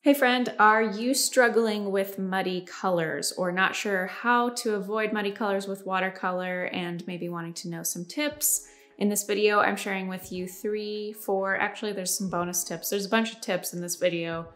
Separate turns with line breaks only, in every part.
Hey friend, are you struggling with muddy colors or not sure how to avoid muddy colors with watercolor and maybe wanting to know some tips? In this video, I'm sharing with you actually there's some bonus tips. There's a bunch of tips in this video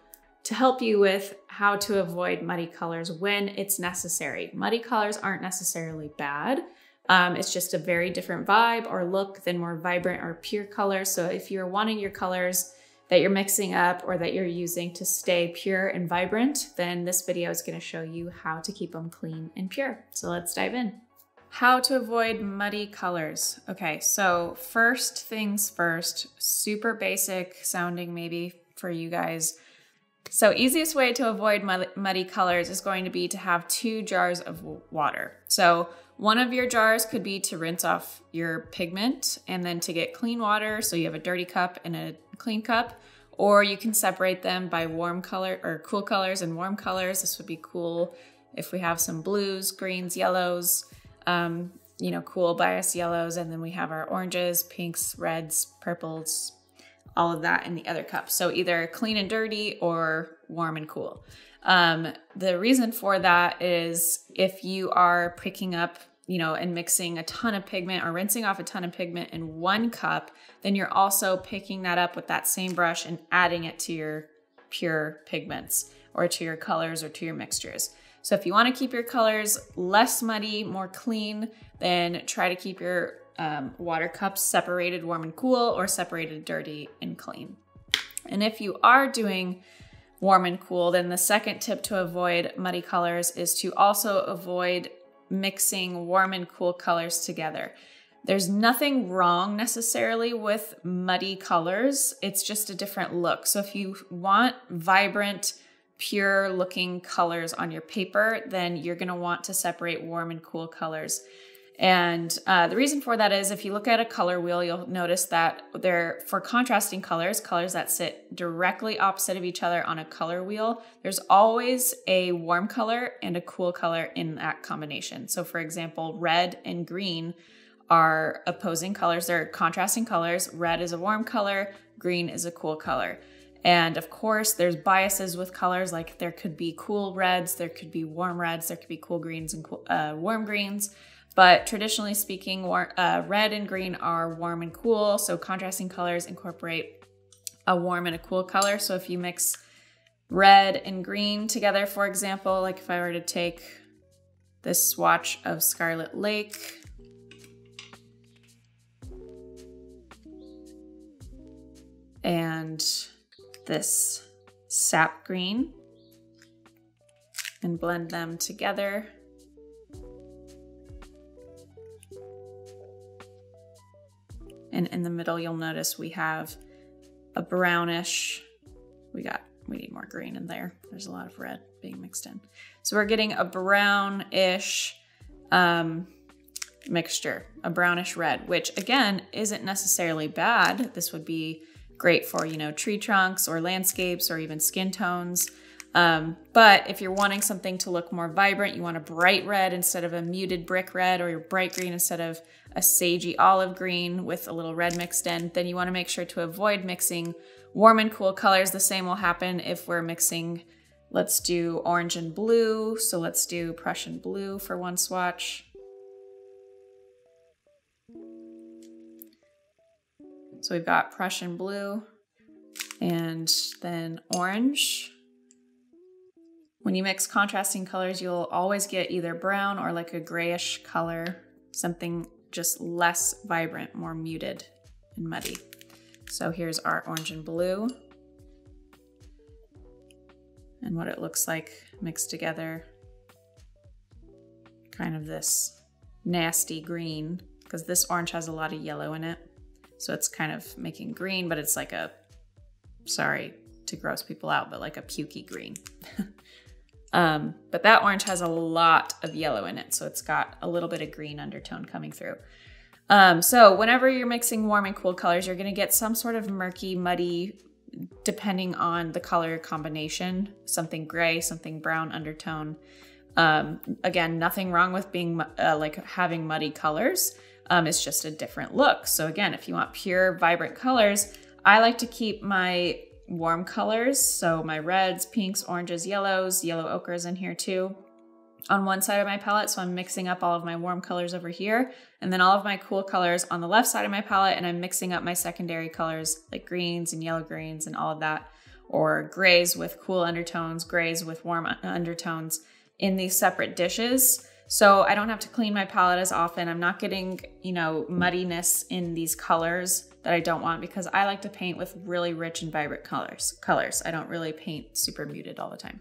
to help you with how to avoid muddy colors when it's necessary. Muddy colors aren't necessarily bad. It's just a very different vibe or look than more vibrant or pure colors. So if you're wanting your colors that you're mixing up or that you're using to stay pure and vibrant, then this video is going to show you how to keep them clean and pure. So let's dive in. How to avoid muddy colors. Okay, so first things first, super basic sounding maybe for you guys. So easiest way to avoid muddy colors is going to be to have 2 jars of water. So one of your jars could be to rinse off your pigment and then to get clean water. So you have a dirty cup and a clean cup, or you can separate them by warm color or cool colors and warm colors. This would be cool if we have some blues, greens, yellows, cool bias yellows, and then we have our oranges, pinks, reds, purples, all of that in the other cup. So either clean and dirty or warm and cool. The reason for that is if you are picking up, and mixing a ton of pigment or rinsing off a ton of pigment in one cup, then you're also picking that up with that same brush and adding it to your pure pigments or to your colors or to your mixtures. So if you want to keep your colors less muddy, more clean, then try to keep your water cups separated warm and cool or separated dirty and clean. And if you are doing warm and cool, then the second tip to avoid muddy colors is to also avoid mixing warm and cool colors together. There's nothing wrong necessarily with muddy colors. It's just a different look. So if you want vibrant, pure looking colors on your paper, then you're going to want to separate warm and cool colors. And the reason for that is if you look at a color wheel, you'll notice that for contrasting colors that sit directly opposite of each other on a color wheel, there's always a warm color and a cool color in that combination. So for example, red and green are opposing colors. They're contrasting colors. Red is a warm color, green is a cool color. And of course, there's biases with colors, like there could be cool reds, there could be warm reds, there could be cool greens and warm greens. But traditionally speaking, red and green are warm and cool. So contrasting colors incorporate a warm and a cool color. So if you mix red and green together, for example, like if I were to take this swatch of Scarlet Lake, and this sap green, and blend them together, and in the middle, you'll notice we have a brownish, we need more green in there. There's a lot of red being mixed in. So we're getting a brownish mixture, a brownish red, which again, isn't necessarily bad. This would be great for, tree trunks or landscapes or even skin tones. But if you're wanting something to look more vibrant, you want a bright red instead of a muted brick red, or your bright green instead of a sagey olive green with a little red mixed in, then you want to make sure to avoid mixing warm and cool colors. The same will happen if we're mixing, let's do orange and blue. So let's do Prussian blue for one swatch. So we've got Prussian blue and then orange. When you mix contrasting colors, you'll always get either brown or like a grayish color, something just less vibrant, more muted and muddy. So here's our orange and blue and what it looks like mixed together. Kind of this nasty green, because this orange has a lot of yellow in it. So it's kind of making green, but it's like a, sorry to gross people out, but like a pukey green. But that orange has a lot of yellow in it, so it's got a little bit of green undertone coming through. So whenever you're mixing warm and cool colors, you're going to get some sort of murky, muddy, depending on the color combination, something gray, something brown undertone. Again, nothing wrong with being having muddy colors. It's just a different look. So again, if you want pure, vibrant colors, I like to keep my warm colors. So my reds, pinks, oranges, yellows, yellow ochre is in here too on one side of my palette. So I'm mixing up all of my warm colors over here, and then all of my cool colors on the left side of my palette, and I'm mixing up my secondary colors like greens and yellow greens and all of that, or grays with cool undertones, grays with warm undertones in these separate dishes. So I don't have to clean my palette as often. I'm not getting, you know, muddiness in these colors that I don't want, because I like to paint with really rich and vibrant colors. I don't really paint super muted all the time.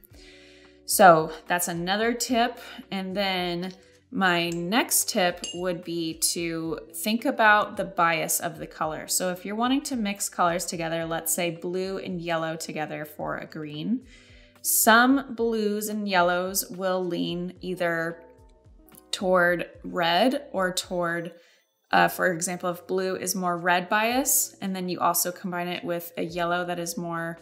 So that's another tip. And then my next tip would be to think about the bias of the color. So if you're wanting to mix colors together, let's say blue and yellow together for a green, some blues and yellows will lean either toward red or toward, for example, if blue is more red bias, and then you also combine it with a yellow that is more,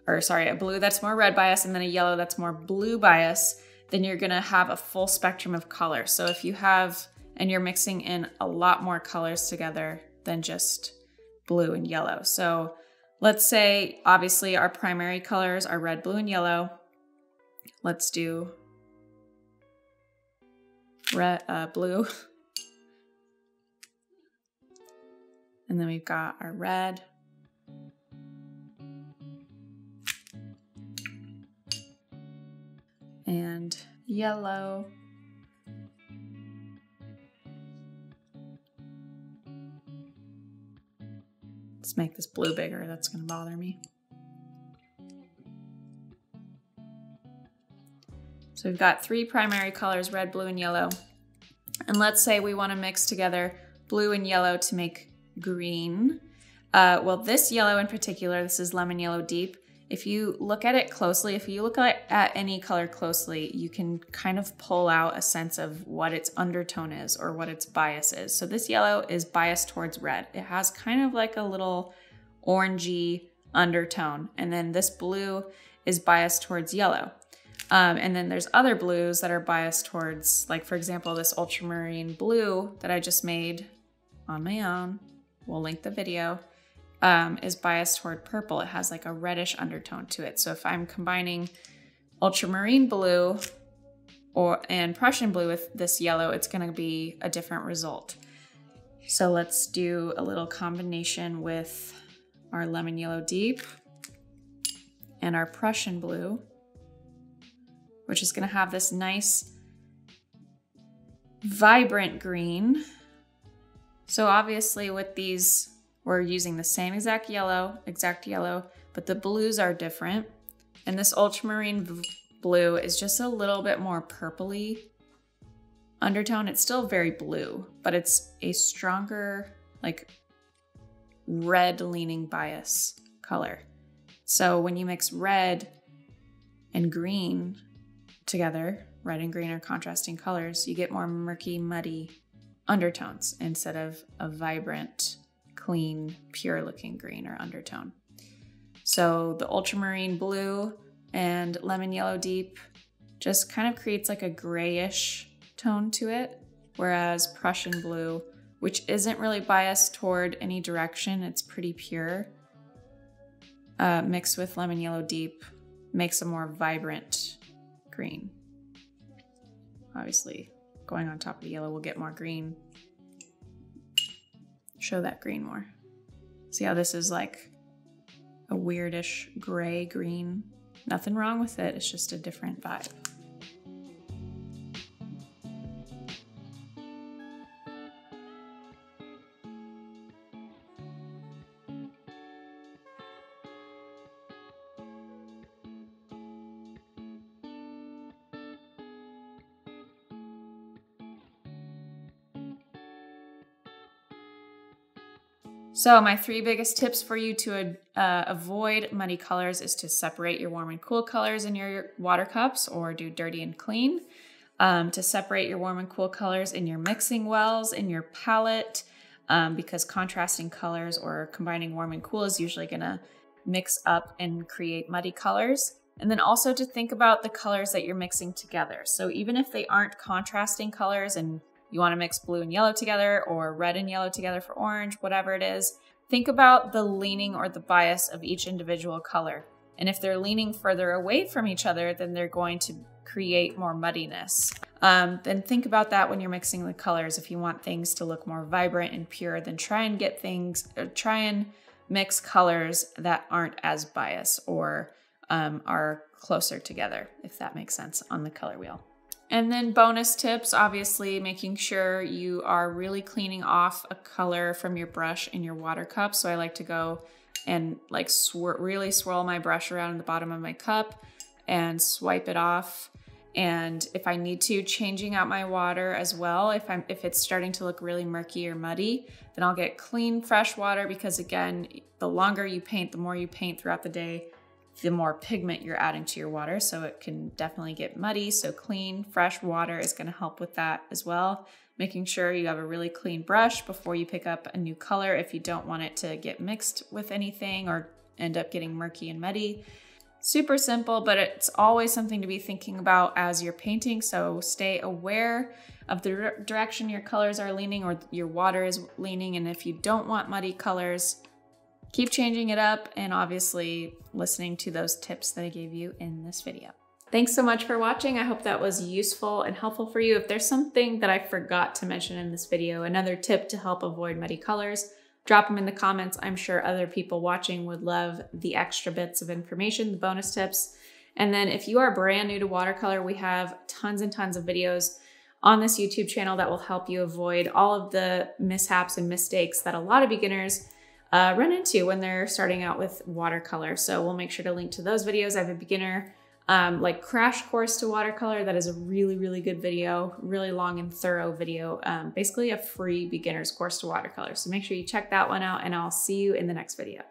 a blue that's more red bias, and then a yellow that's more blue bias, then you're gonna have a full spectrum of color. So if you have, and you're mixing in a lot more colors together than just blue and yellow. So let's say, obviously our primary colors are red, blue, and yellow. Let's do red, blue. And then we've got our red. And yellow. Let's make this blue bigger. That's going to bother me. So we've got three primary colors, red, blue, and yellow. And let's say we want to mix together blue and yellow to make green. Well, this yellow in particular, this is lemon yellow deep. If you look at it closely, if you look at any color closely, you can kind of pull out a sense of what its undertone is or what its bias is. So this yellow is biased towards red. It has kind of like a little orangey undertone. And then this blue is biased towards yellow. And then there's other blues that are biased towards, like for example, this ultramarine blue that I just made on my own. We'll link the video. Is biased toward purple. It has like a reddish undertone to it. So if I'm combining ultramarine blue and Prussian blue with this yellow, it's going to be a different result. So let's do a little combination with our lemon yellow deep and our Prussian blue, which is going to have this nice vibrant green. So obviously with these, we're using the same exact yellow, but the blues are different. And this ultramarine blue is just a little bit more purpley undertone. It's still very blue, but it's a stronger, like red leaning bias color. So when you mix red and green together, red and green are contrasting colors, you get more murky, muddy undertones instead of a vibrant, clean, pure looking green or undertone. So the ultramarine blue and lemon yellow deep just kind of creates like a grayish tone to it, whereas Prussian blue, which isn't really biased toward any direction, it's pretty pure, mixed with lemon yellow deep makes a more vibrant green. Obviously, going on top of the yellow will get more green. Show that green more. See how this is like a weirdish gray green? Nothing wrong with it, it's just a different vibe. So my three biggest tips for you to avoid muddy colors is to separate your warm and cool colors in your water cups, or do dirty and clean. To separate your warm and cool colors in your mixing wells, in your palette, because contrasting colors or combining warm and cool is usually gonna mix up and create muddy colors. And then also to think about the colors that you're mixing together. So even if they aren't contrasting colors and you want to mix blue and yellow together or red and yellow together for orange, whatever it is, think about the leaning or the bias of each individual color. And if they're leaning further away from each other, then they're going to create more muddiness. Then think about that when you're mixing the colors. If you want things to look more vibrant and pure, then try and mix colors that aren't as biased or are closer together, if that makes sense, on the color wheel. And then bonus tips, obviously making sure you are really cleaning off a color from your brush in your water cup. So I like to go and like really swirl my brush around in the bottom of my cup and swipe it off. And if I need to, changing out my water as well. If it's starting to look really murky or muddy, then I'll get clean, fresh water, because again, the longer you paint, the more you paint throughout the day, the more pigment you're adding to your water. So it can definitely get muddy. So clean, fresh water is going to help with that as well. Making sure you have a really clean brush before you pick up a new color if you don't want it to get mixed with anything or end up getting murky and muddy. Super simple, but it's always something to be thinking about as you're painting. So stay aware of the direction your colors are leaning or your water is leaning. And if you don't want muddy colors, keep changing it up and obviously listening to those tips that I gave you in this video. Thanks so much for watching. I hope that was useful and helpful for you. If there's something that I forgot to mention in this video, another tip to help avoid muddy colors, drop them in the comments. I'm sure other people watching would love the extra bits of information, the bonus tips. And then if you are brand new to watercolor, we have tons and tons of videos on this YouTube channel that will help you avoid all of the mishaps and mistakes that a lot of beginners run into when they're starting out with watercolor. So we'll make sure to link to those videos. I have a beginner like crash course to watercolor that is a really, really good video, really long and thorough video, basically a free beginner's course to watercolor. So make sure you check that one out and I'll see you in the next video.